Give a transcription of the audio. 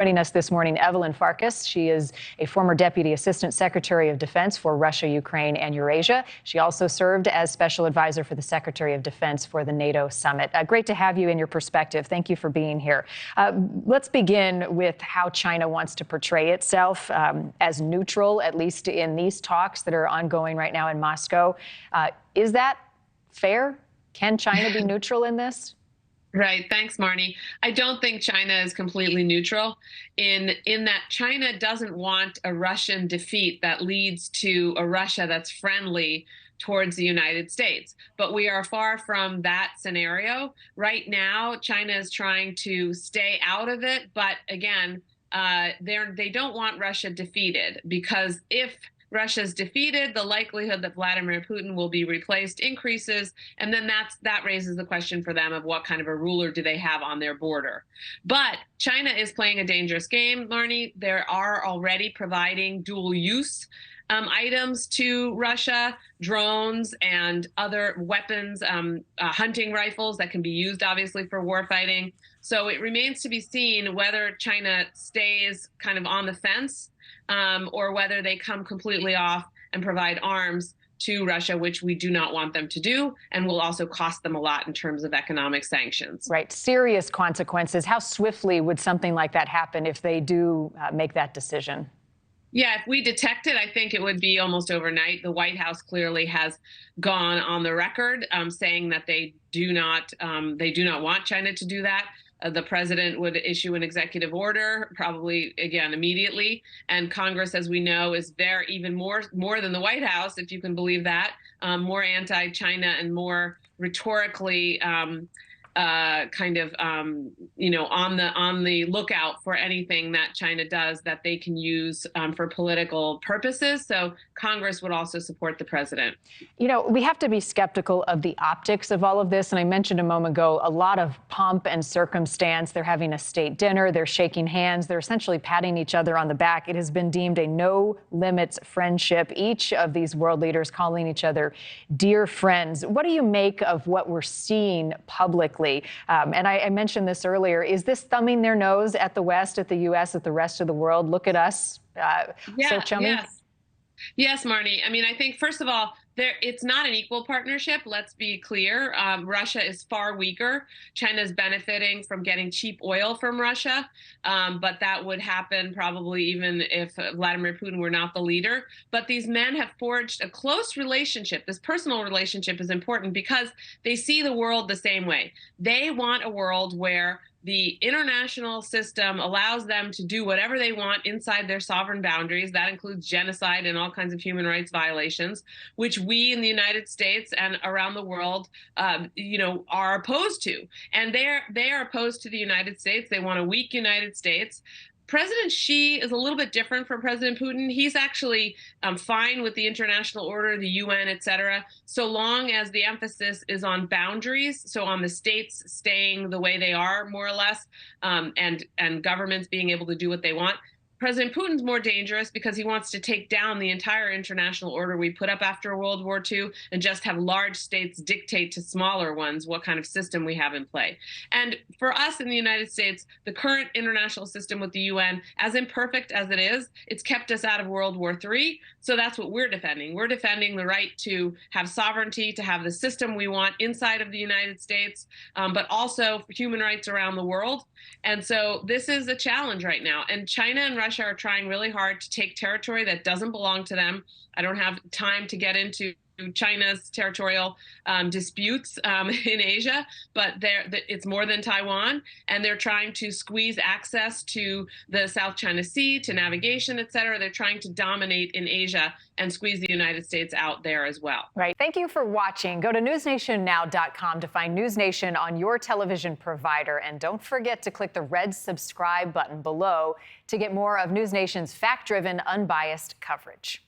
Joining us this morning, Evelyn Farkas. She is a former Deputy Assistant Secretary of Defense for Russia, Ukraine, and Eurasia. She also served as Special Advisor for the Secretary of Defense for the NATO summit. Great to have you and your perspective. Thank you for being here. Let's begin with how China wants to portray itself as neutral, at least in these talks that are ongoing right now in Moscow. Is that fair? Can China be neutral in this? Right. Thanks, Marni. I don't think China is completely neutral in that China doesn't want a Russian defeat that leads to a Russia that's friendly towards the United States. But we are far from that scenario. Right now, China is trying to stay out of it. But again, they don't want Russia defeated, because if Russia's defeated, the likelihood that Vladimir Putin will be replaced increases, and then that raises the question for them of what kind of a ruler do they have on their border. But China is playing a dangerous game, Marni. They are already providing dual-use items to Russia, drones and other weapons, hunting rifles that can be used, obviously, for warfighting. So it remains to be seen whether China stays kind of on the fence or whether they come completely off and provide arms to Russia, which we do not want them to do, and will also cost them a lot in terms of economic sanctions. Right. Serious consequences. How swiftly would something like that happen if they do make that decision? Yeah, if we detect it, I think it would be almost overnight. The White House clearly has gone on the record saying that they do not want China to do that. The president would issue an executive order, probably, again, immediately. And Congress, as we know, is there even more than the White House, if you can believe that, more anti-China and more rhetorically on the lookout for anything that China does that they can use for political purposes. So Congress would also support the president. You know, we have to be skeptical of the optics of all of this. And I mentioned a moment ago, a lot of pomp and circumstance. They're having a state dinner. They're shaking hands. They're essentially patting each other on the back. It has been deemed a no-limits friendship. Each of these world leaders calling each other dear friends. What do you make of what we're seeing publicly? And I mentioned this earlier. Is this thumbing their nose at the West, at the U.S., at the rest of the world? Look at us. So chummy? Yes, Marni. I mean, I think, first of all, it's not an equal partnership. Let's be clear. Russia is far weaker. China is benefiting from getting cheap oil from Russia, but that would happen probably even if Vladimir Putin were not the leader. But these men have forged a close relationship. This personal relationship is important because they see the world the same way. They want a world where the international system allows them to do whatever they want inside their sovereign boundaries. That includes genocide and all kinds of human rights violations, which we in the United States and around the world, are opposed to. And they are opposed to the United States. They want a weak United States. President Xi is a little bit different from President Putin. He's actually fine with the international order, the UN, et cetera, so long as the emphasis is on boundaries, so on the states staying the way they are, more or less, and governments being able to do what they want. President Putin's more dangerous because he wants to take down the entire international order we put up after World War II and just have large states dictate to smaller ones what kind of system we have in play. And for us in the United States, the current international system with the UN, as imperfect as it is, it's kept us out of World War III. So that's what we're defending. We're defending the right to have sovereignty, to have the system we want inside of the United States, but also for human rights around the world. And so this is a challenge right now. And China and Russia are trying really hard to take territory that doesn't belong to them. I don't have time to get into China's territorial disputes in Asia, but it's more than Taiwan, and they're trying to squeeze access to the South China Sea, to navigation, et cetera. They're trying to dominate in Asia and squeeze the United States out there as well. Right. Thank you for watching. Go to newsnationnow.com to find NewsNation on your television provider, and don't forget to click the red subscribe button below to get more of NewsNation's fact-driven, unbiased coverage.